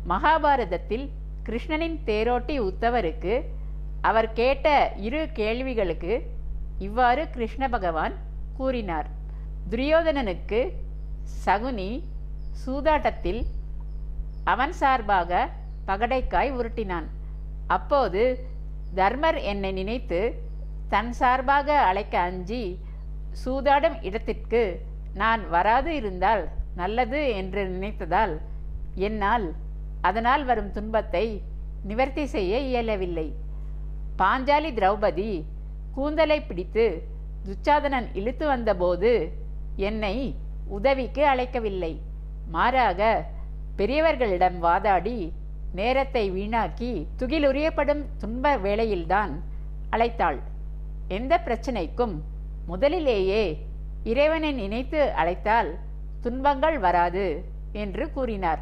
மகாபாரதத்தில் கிருஷ்ணனின் தேரோட்டி உத்தவருக்கு அவர் கேட்ட 2 கேள்விகளுக்கு இவ்வாறு கிருஷ்ண பகவான் கூறினார். துரியோதனனுக்கு சகுனி சூதாட்டத்தில் அவன் சார்பாக பகடைக்காய் உருட்டினான். அப்போது தர்மர் என்னை நினைத்து தன் சார்பாக அழைக்க அஞ்சி சூதாடும் இடத்திற்கு நான் வராது இருந்தால் நல்லது என்று நினைத்ததால் என்னால் அதனால் வரும் துன்பத்தை நிவர்த்தி செய்ய இயலவில்லை. பாஞ்சாலி திரௌபதி கூந்தலை பிடித்து துச்சாதனன் இழுத்து வந்தபோது என்னை உதவிக்கு அழைக்கவில்லை. மாறாக பெரியவர்களிடம் வாதாடி நேரத்தை வீணாக்கி துகிலுரியப்படும் துன்ப வேளையில்தான் அழைத்தாள். எந்த பிரச்சனைக்கும் முதலிலேயே இறைவனை நினைத்து அழைத்தால் துன்பங்கள் வராது என்று கூறினார்.